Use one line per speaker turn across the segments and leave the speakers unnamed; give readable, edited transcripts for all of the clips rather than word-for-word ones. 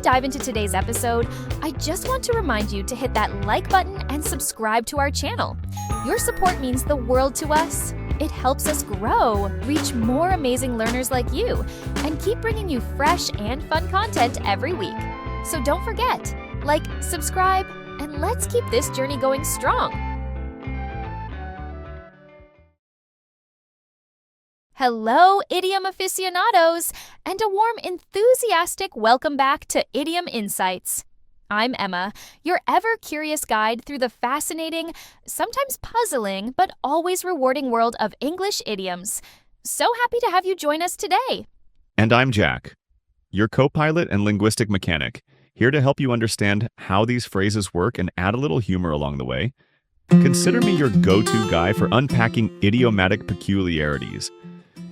dive into today's episode, I just want to remind you to hit that like button and subscribe to our channel. Your support means the world to us. It helps us grow, reach more amazing learners like you, and keep bringing you fresh and fun content every week. So don't forget, like, subscribe, and let's keep this journey going strong. Hello, idiom aficionados, and a warm, enthusiastic welcome back to Idiom Insights. I'm Emma, your ever-curious guide through the fascinating, sometimes puzzling, but always rewarding world of English idioms. So happy to have you join us today.
And I'm Jack, your co-pilot and linguistic mechanic, here to help you understand how these phrases work and add a little humor along the way. Consider me your go-to guy for unpacking idiomatic peculiarities.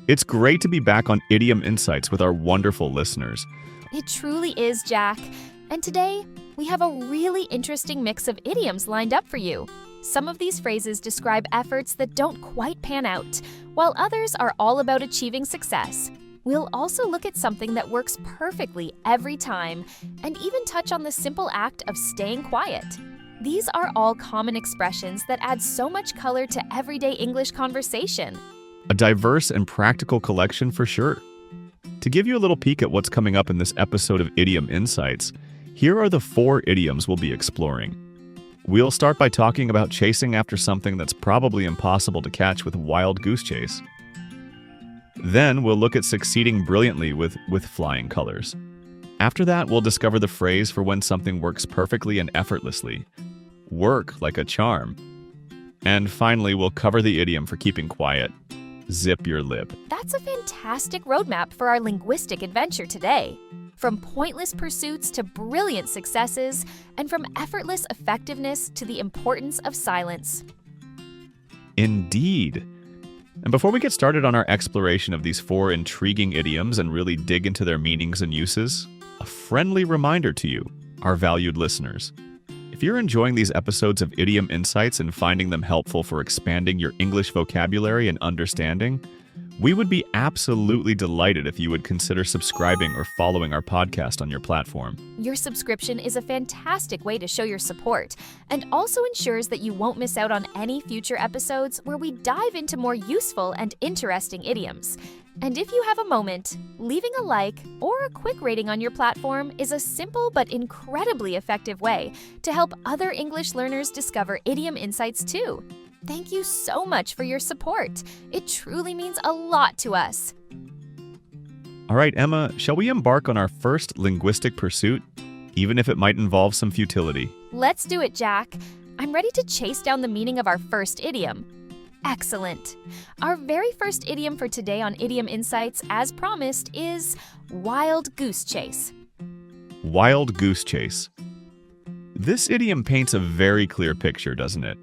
It's great to be back on Idiom Insights with our wonderful listeners.
It truly is, Jack. And today, we have a really interesting mix of idioms lined up for you. Some of these phrases describe efforts that don't quite pan out, while others are all about achieving success. We'll also look at something that works perfectly every time, and even touch on the simple act of staying quiet. These are all common expressions that add so much color to everyday English conversation.
A diverse and practical collection for sure. To give you a little peek at what's coming up in this episode of Idiom Insights, here are the 4 idioms we'll be exploring. We'll start by talking about chasing after something that's probably impossible to catch with wild goose chase. Then we'll look at succeeding brilliantly with flying colors. After that, we'll discover the phrase for when something works perfectly and effortlessly. Work like a charm. And finally, we'll cover the idiom for keeping quiet. Zip your lip.
That's a fantastic roadmap for our linguistic adventure today. From pointless pursuits to brilliant successes, and from effortless effectiveness to the importance of silence.
Indeed. And before we get started on our exploration of these 4 intriguing idioms and really dig into their meanings and uses, a friendly reminder to you, our valued listeners. If you're enjoying these episodes of Idiom Insights and finding them helpful for expanding your English vocabulary and understanding, we would be absolutely delighted if you would consider subscribing or following our podcast on your platform.
Your subscription is a fantastic way to show your support and also ensures that you won't miss out on any future episodes where we dive into more useful and interesting idioms. And if you have a moment, leaving a like or a quick rating on your platform is a simple but incredibly effective way to help other English learners discover Idiom Insights too. Thank you so much for your support. It truly means a lot to us.
All right, Emma, shall we embark on our first linguistic pursuit, even if it might involve some futility?
Let's do it, Jack. I'm ready to chase down the meaning of our first idiom. Excellent. Our very first idiom for today on Idiom Insights, as promised, is wild goose chase.
Wild goose chase. This idiom paints a very clear picture, doesn't it?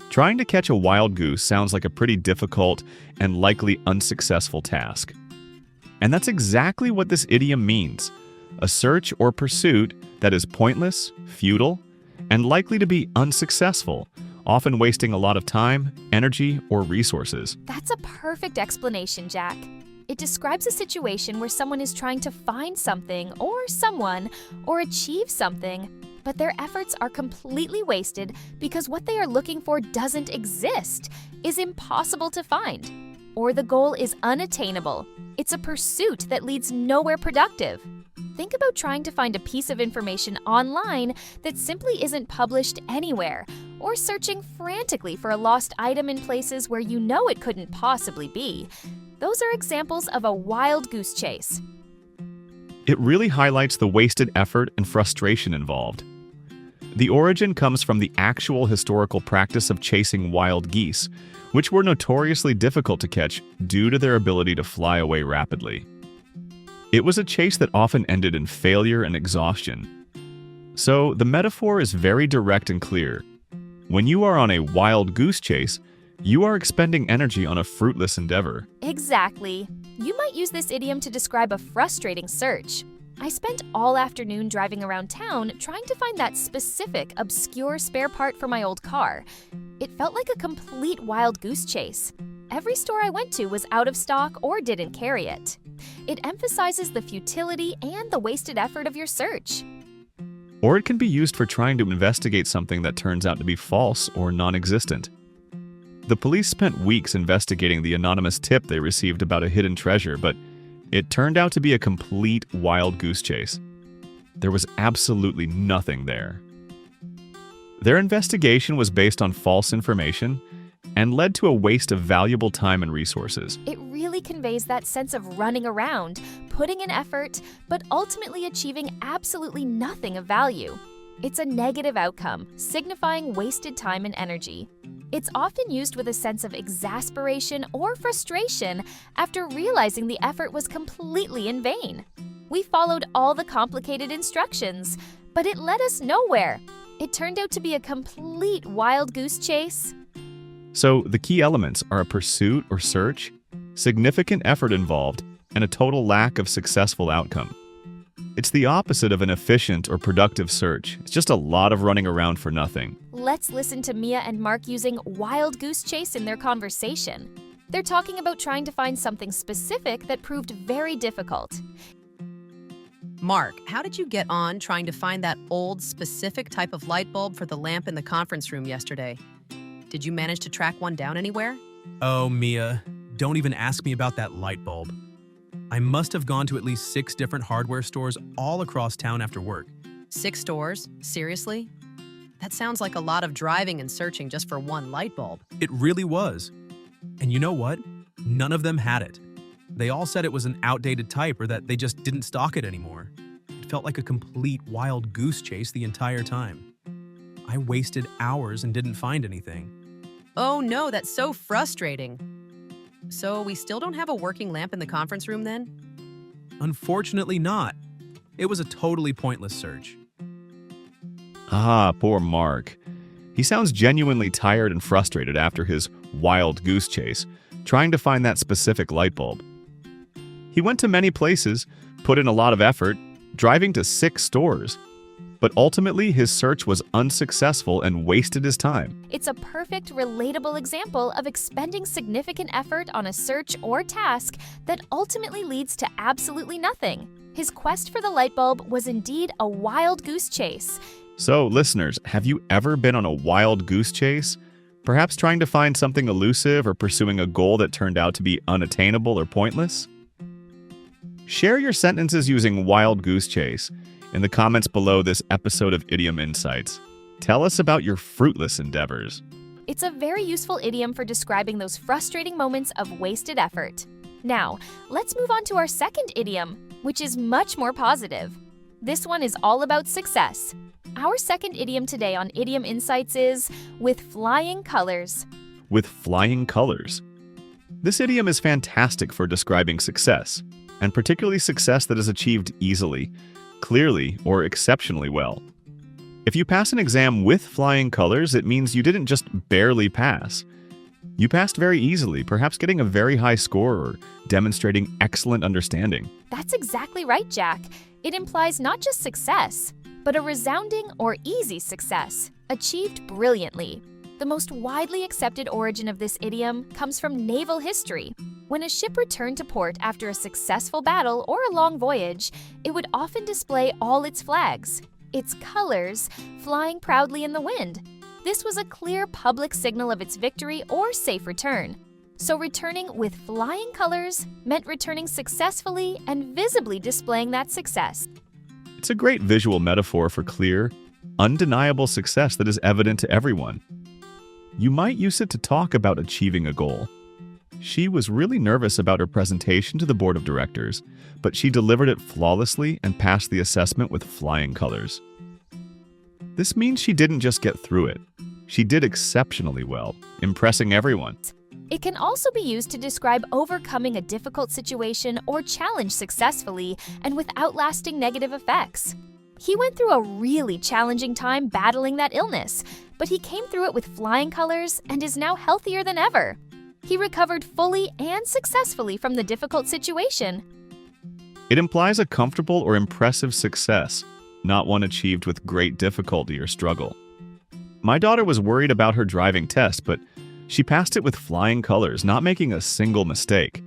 Trying to catch a wild goose sounds like a pretty difficult and likely unsuccessful task. And that's exactly what this idiom means: a search or pursuit that is pointless, futile, and likely to be unsuccessful, often wasting a lot of time, energy, or resources.
That's a perfect explanation, Jack. It describes a situation where someone is trying to find something or someone or achieve something, but their efforts are completely wasted because what they are looking for doesn't exist, is impossible to find, or the goal is unattainable. It's a pursuit that leads nowhere productive. Think about trying to find a piece of information online that simply isn't published anywhere, or searching frantically for a lost item in places where you know it couldn't possibly be. Those are examples of a wild goose chase.
It really highlights the wasted effort and frustration involved. The origin comes from the actual historical practice of chasing wild geese, which were notoriously difficult to catch due to their ability to fly away rapidly. It was a chase that often ended in failure and exhaustion. So the metaphor is very direct and clear. When you are on a wild goose chase, you are expending energy on a fruitless endeavor.
Exactly. You might use this idiom to describe a frustrating search. I spent all afternoon driving around town trying to find that specific, obscure spare part for my old car. It felt like a complete wild goose chase. Every store I went to was out of stock or didn't carry it. It emphasizes the futility and the wasted effort of your search.
Or it can be used for trying to investigate something that turns out to be false or non-existent. The police spent weeks investigating the anonymous tip they received about a hidden treasure, but it turned out to be a complete wild goose chase. There was absolutely nothing there. Their investigation was based on false information and led to a waste of valuable time and resources.
It really conveys that sense of running around, putting in effort, but ultimately achieving absolutely nothing of value. It's a negative outcome, signifying wasted time and energy. It's often used with a sense of exasperation or frustration after realizing the effort was completely in vain. We followed all the complicated instructions, but it led us nowhere. It turned out to be a complete wild goose chase.
So the key elements are a pursuit or search, significant effort involved, and a total lack of successful outcome. It's the opposite of an efficient or productive search. It's just a lot of running around for nothing.
Let's listen to Mia and Mark using wild goose chase in their conversation. They're talking about trying to find something specific that proved very difficult.
Mark, how did you get on trying to find that old, specific type of light bulb for the lamp in the conference room yesterday? Did you manage to track one down anywhere?
Oh, Mia, don't even ask me about that light bulb. I must have gone to at least 6 different hardware stores all across town after work.
6 stores? Seriously? That sounds like a lot of driving and searching just for one light bulb.
It really was. And you know what? None of them had it. They all said it was an outdated type or that they just didn't stock it anymore. It felt like a complete wild goose chase the entire time. I wasted hours and didn't find anything.
Oh no, that's so frustrating. So we still don't have a working lamp in the conference room then?
Unfortunately not. It was a totally pointless search.
Ah, poor Mark. He sounds genuinely tired and frustrated after his wild goose chase, trying to find that specific light bulb. He went to many places, put in a lot of effort, driving to 6 stores. But ultimately, his search was unsuccessful and wasted his time.
It's a perfect, relatable example of expending significant effort on a search or task that ultimately leads to absolutely nothing. His quest for the light bulb was indeed a wild goose chase.
So, listeners, have you ever been on a wild goose chase? Perhaps trying to find something elusive or pursuing a goal that turned out to be unattainable or pointless? Share your sentences using wild goose chase in the comments below this episode of Idiom Insights. Tell us about your fruitless endeavors.
It's a very useful idiom for describing those frustrating moments of wasted effort. Now, let's move on to our second idiom, which is much more positive. This one is all about success. Our second idiom today on Idiom Insights is with flying colors.
With flying colors. This idiom is fantastic for describing success, and particularly success that is achieved easily, clearly, or exceptionally well. If you pass an exam with flying colors, it means you didn't just barely pass. You passed very easily, perhaps getting a very high score or demonstrating excellent understanding.
That's exactly right, Jack. It implies not just success, but a resounding or easy success, achieved brilliantly. The most widely accepted origin of this idiom comes from naval history. When a ship returned to port after a successful battle or a long voyage, it would often display all its flags, its colors, flying proudly in the wind. This was a clear public signal of its victory or safe return. So returning with flying colors meant returning successfully and visibly displaying that success.
It's a great visual metaphor for clear, undeniable success that is evident to everyone. You might use it to talk about achieving a goal. She was really nervous about her presentation to the board of directors, but she delivered it flawlessly and passed the assessment with flying colors. This means she didn't just get through it. She did exceptionally well, impressing everyone.
It can also be used to describe overcoming a difficult situation or challenge successfully and without lasting negative effects. He went through a really challenging time battling that illness, but he came through it with flying colors and is now healthier than ever. He recovered fully and successfully from the difficult situation.
It implies a comfortable or impressive success, not one achieved with great difficulty or struggle. My daughter was worried about her driving test, but she passed it with flying colors, not making a single mistake.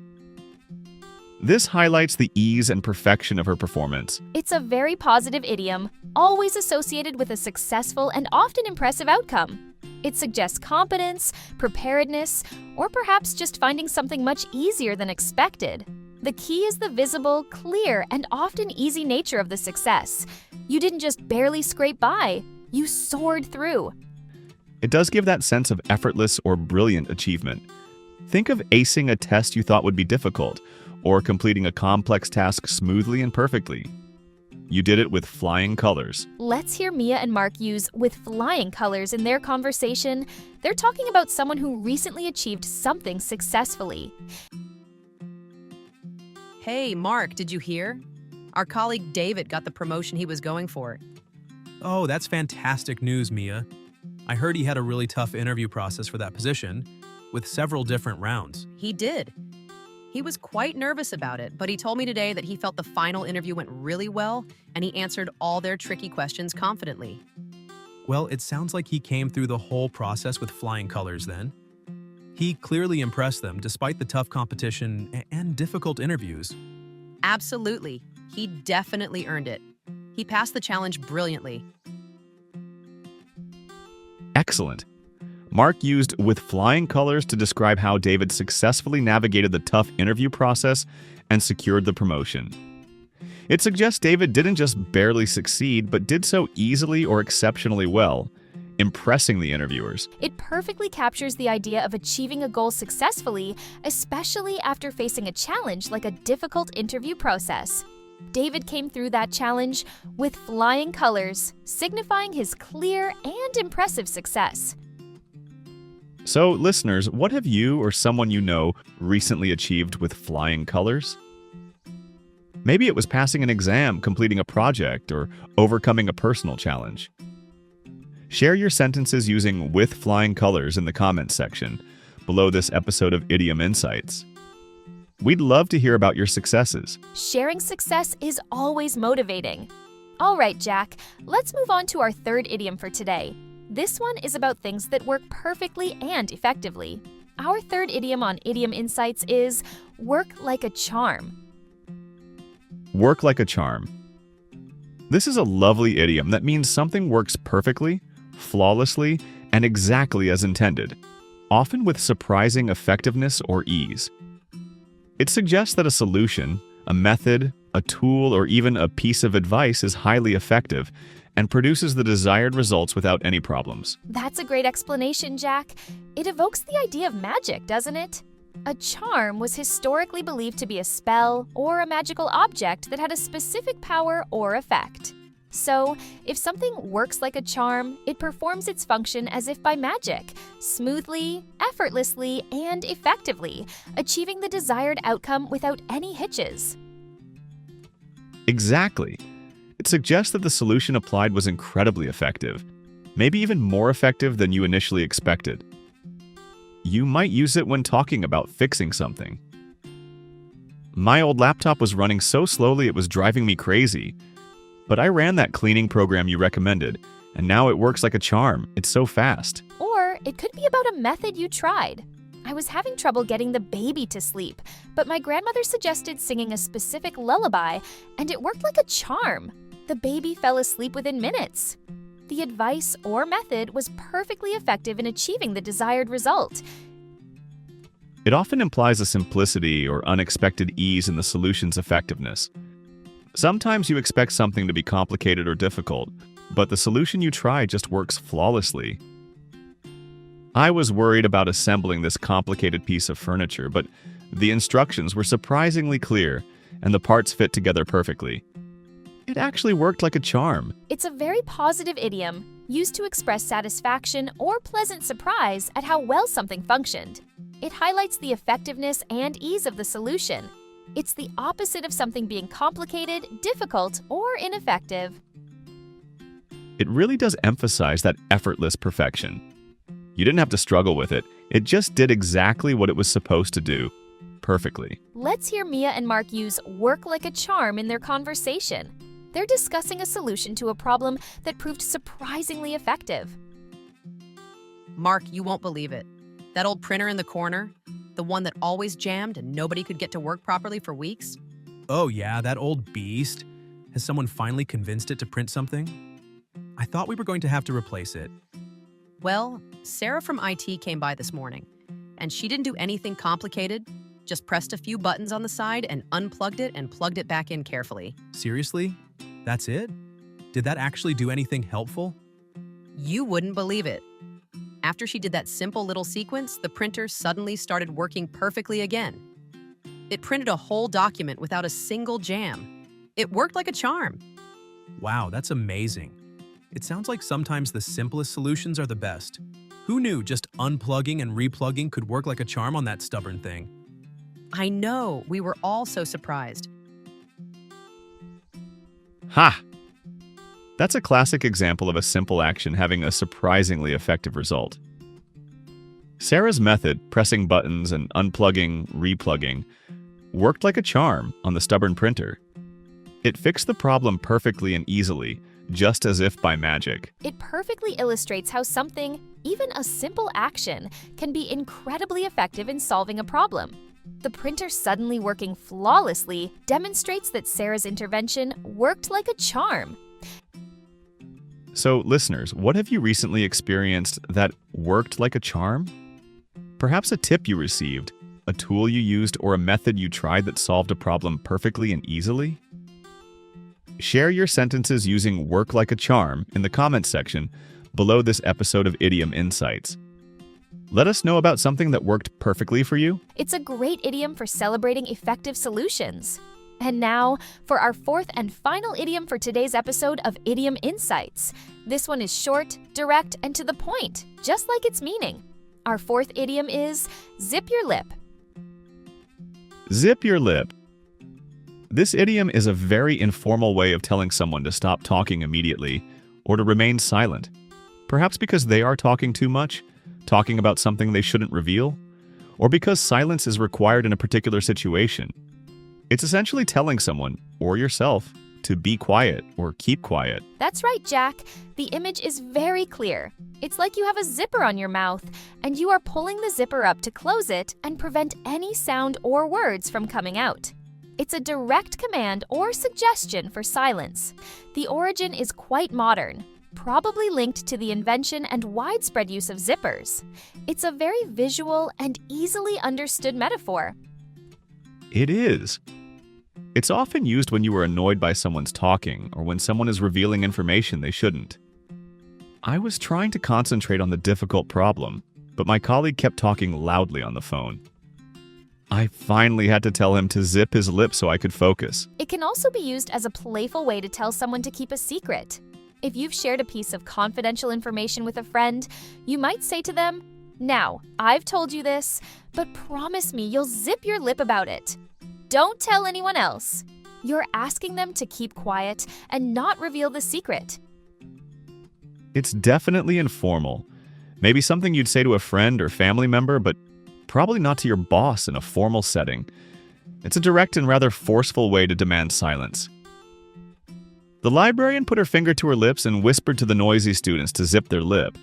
This highlights the ease and perfection of her performance.
It's a very positive idiom, always associated with a successful and often impressive outcome. It suggests competence, preparedness, or perhaps just finding something much easier than expected. The key is the visible, clear, and often easy nature of the success. You didn't just barely scrape by, you soared through.
It does give that sense of effortless or brilliant achievement. Think of acing a test you thought would be difficult, or completing a complex task smoothly and perfectly. You did it with flying colors.
Let's hear Mia and Mark use "with flying colors" in their conversation. They're talking about someone who recently achieved something successfully.
Hey, Mark, did you hear? Our colleague David got the promotion he was going for.
Oh, that's fantastic news, Mia. I heard he had a really tough interview process for that position, with several different rounds.
He did. He was quite nervous about it, but he told me today that he felt the final interview went really well, and he answered all their tricky questions confidently.
Well, it sounds like he came through the whole process with flying colors then. He clearly impressed them despite the tough competition and difficult interviews.
Absolutely. He definitely earned it. He passed the challenge brilliantly.
Excellent. Mark used "with flying colors" to describe how David successfully navigated the tough interview process and secured the promotion. It suggests David didn't just barely succeed, but did so easily or exceptionally well, impressing the interviewers.
It perfectly captures the idea of achieving a goal successfully, especially after facing a challenge like a difficult interview process. David came through that challenge with flying colors, signifying his clear and impressive success.
So, listeners, what have you or someone you know recently achieved with flying colors? Maybe it was passing an exam, completing a project, or overcoming a personal challenge. Share your sentences using "with flying colors" in the comments section below this episode of Idiom Insights. We'd love to hear about your successes.
Sharing success is always motivating. All right, Jack, let's move on to our third idiom for today. This one is about things that work perfectly and effectively. Our third idiom on Idiom Insights is "work like a charm."
Work like a charm. This is a lovely idiom that means something works perfectly, flawlessly, and exactly as intended, often with surprising effectiveness or ease. It suggests that a solution, a method, a tool, or even a piece of advice is highly effective and produces the desired results without any problems.
That's a great explanation, Jack. It evokes the idea of magic, doesn't it? A charm was historically believed to be a spell or a magical object that had a specific power or effect. So, if something works like a charm, it performs its function as if by magic, smoothly, effortlessly, and effectively, achieving the desired outcome without any hitches.
Exactly. It suggests that the solution applied was incredibly effective, maybe even more effective than you initially expected. You might use it when talking about fixing something. My old laptop was running so slowly it was driving me crazy, but I ran that cleaning program you recommended, and now it works like a charm. It's so fast.
Or it could be about a method you tried. I was having trouble getting the baby to sleep, but my grandmother suggested singing a specific lullaby, and it worked like a charm. The baby fell asleep within minutes. The advice or method was perfectly effective in achieving the desired result.
It often implies a simplicity or unexpected ease in the solution's effectiveness. Sometimes you expect something to be complicated or difficult, but the solution you try just works flawlessly. I was worried about assembling this complicated piece of furniture, but the instructions were surprisingly clear, and the parts fit together perfectly. It actually worked like a charm.
It's a very positive idiom, used to express satisfaction or pleasant surprise at how well something functioned. It highlights the effectiveness and ease of the solution. It's the opposite of something being complicated, difficult, or ineffective.
It really does emphasize that effortless perfection. You didn't have to struggle with it. It just did exactly what it was supposed to do, perfectly.
Let's hear Mia and Mark use "work like a charm" in their conversation. They're discussing a solution to a problem that proved surprisingly effective.
Mark, you won't believe it. That old printer in the corner? The one that always jammed and nobody could get to work properly for weeks?
Oh yeah, that old beast. Has someone finally convinced it to print something? I thought we were going to have to replace it.
Well, Sarah from IT came by this morning, and she didn't do anything complicated, just pressed a few buttons on the side and unplugged it and plugged it back in carefully.
Seriously? That's it? Did that actually do anything helpful?
You wouldn't believe it. After she did that simple little sequence, the printer suddenly started working perfectly again. It printed a whole document without a single jam. It worked like a charm.
Wow, that's amazing. It sounds like sometimes the simplest solutions are the best. Who knew just unplugging and replugging could work like a charm on that stubborn thing?
I know, we were all so surprised.
Ha! That's a classic example of a simple action having a surprisingly effective result. Sarah's method, pressing buttons and unplugging, replugging, worked like a charm on the stubborn printer. It fixed the problem perfectly and easily, just as if by magic.
It perfectly illustrates how something, even a simple action, can be incredibly effective in solving a problem. The printer suddenly working flawlessly demonstrates that Sarah's intervention worked like a charm.
So, listeners, what have you recently experienced that worked like a charm? Perhaps a tip you received, a tool you used, or a method you tried that solved a problem perfectly and easily? Share your sentences using work like a charm in the comments section below this episode of Idiom Insights. Let us know about something that worked perfectly for you.
It's a great idiom for celebrating effective solutions. And now, for our fourth and final idiom for today's episode of Idiom Insights. This one is short, direct, and to the point, just like its meaning. Our fourth idiom is zip your lip.
Zip your lip. This idiom is a very informal way of telling someone to stop talking immediately or to remain silent. Perhaps because they are talking too much, talking about something they shouldn't reveal, or because silence is required in a particular situation. It's essentially telling someone, or yourself, to be quiet or keep quiet.
That's right, Jack. The image is very clear. It's like you have a zipper on your mouth, and you are pulling the zipper up to close it and prevent any sound or words from coming out. It's a direct command or suggestion for silence. The origin is quite modern, probably linked to the invention and widespread use of zippers. It's a very visual and easily understood metaphor.
It is. It's often used when you are annoyed by someone's talking or when someone is revealing information they shouldn't. I was trying to concentrate on the difficult problem, but my colleague kept talking loudly on the phone. I finally had to tell him to zip his lip so I could focus.
It can also be used as a playful way to tell someone to keep a secret. If you've shared a piece of confidential information with a friend, you might say to them, "Now, I've told you this, but promise me you'll zip your lip about it. Don't tell anyone else." You're asking them to keep quiet and not reveal the secret.
It's definitely informal. Maybe something you'd say to a friend or family member, but probably not to your boss in a formal setting. It's a direct and rather forceful way to demand silence. The librarian put her finger to her lips and whispered to the noisy students to zip their lip.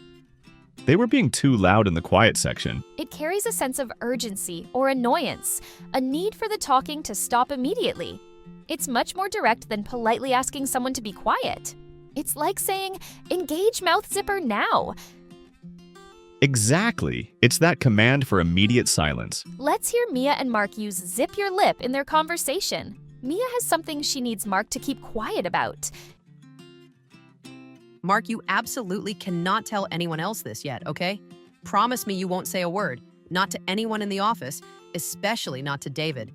They were being too loud in the quiet section.
It carries a sense of urgency or annoyance, a need for the talking to stop immediately. It's much more direct than politely asking someone to be quiet. It's like saying, "Engage mouth zipper now."
Exactly. It's that command for immediate silence.
Let's hear Mia and Mark use zip your lip in their conversation. Mia has something she needs Mark to keep quiet about.
Mark, you absolutely cannot tell anyone else this yet, okay? Promise me you won't say a word, not to anyone in the office, especially not to David.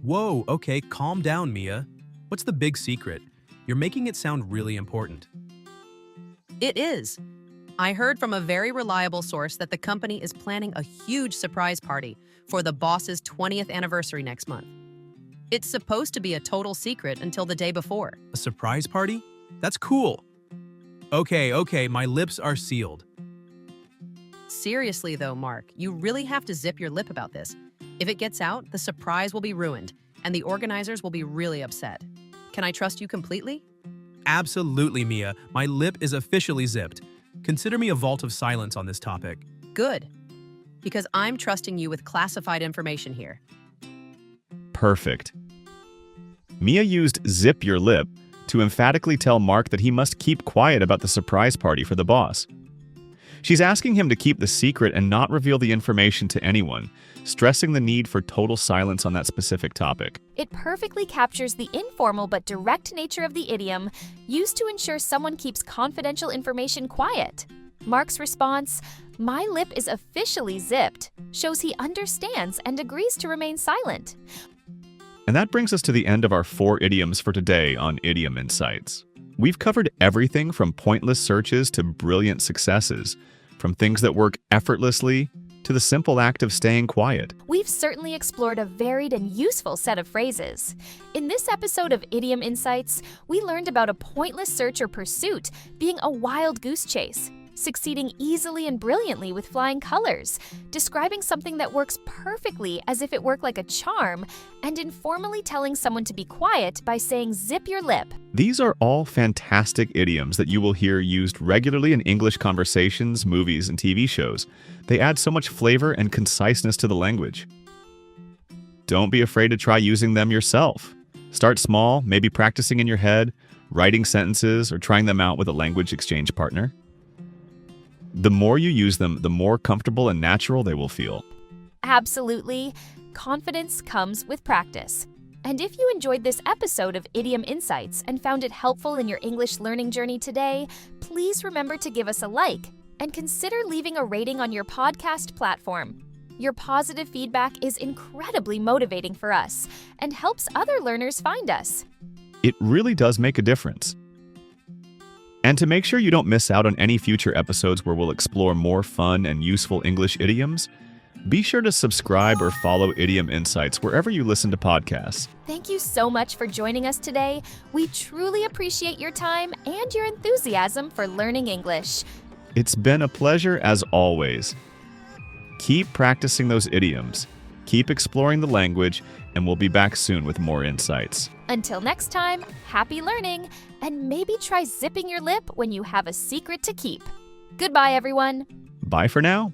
Whoa, okay, calm down, Mia. What's the big secret? You're making it sound really important.
It is. I heard from a very reliable source that the company is planning a huge surprise party for the boss's 20th anniversary next month. It's supposed to be a total secret until the day before.
A surprise party? That's cool. Okay, my lips are sealed.
Seriously though, Mark, you really have to zip your lip about this. If it gets out, the surprise will be ruined, and the organizers will be really upset. Can I trust you completely?
Absolutely, Mia. My lip is officially zipped. Consider me a vault of silence on this topic.
Good. because I'm trusting you with classified information here.
Perfect. Mia used zip your lip to emphatically tell Mark that he must keep quiet about the surprise party for the boss. She's asking him to keep the secret and not reveal the information to anyone, stressing the need for total silence on that specific topic.
It perfectly captures the informal but direct nature of the idiom, used to ensure someone keeps confidential information quiet. Mark's response, "My lip is officially zipped," shows he understands and agrees to remain silent.
And that brings us to the end of our 4 idioms for today on Idiom Insights. We've covered everything from pointless searches to brilliant successes, from things that work effortlessly to the simple act of staying quiet.
We've certainly explored a varied and useful set of phrases. In this episode of Idiom Insights, we learned about a pointless search or pursuit being a wild goose chase, succeeding easily and brilliantly with flying colors, describing something that works perfectly as if it worked like a charm, and informally telling someone to be quiet by saying zip your lip.
These are all fantastic idioms that you will hear used regularly in English conversations, movies, and TV shows. They add so much flavor and conciseness to the language. Don't be afraid to try using them yourself. Start small, maybe practicing in your head, writing sentences, or trying them out with a language exchange partner. The more you use them, the more comfortable and natural they will feel.
Absolutely. Confidence comes with practice. And if you enjoyed this episode of Idiom Insights and found it helpful in your English learning journey today, please remember to give us a like and consider leaving a rating on your podcast platform. Your positive feedback is incredibly motivating for us and helps other learners find us.
It really does make a difference. And to make sure you don't miss out on any future episodes where we'll explore more fun and useful English idioms, be sure to subscribe or follow Idiom Insights wherever you listen to podcasts.
Thank you so much for joining us today. We truly appreciate your time and your enthusiasm for learning English.
It's been a pleasure as always. Keep practicing those idioms, keep exploring the language, and we'll be back soon with more insights.
Until next time, happy learning, and maybe try zipping your lip when you have a secret to keep. Goodbye, everyone.
Bye for now.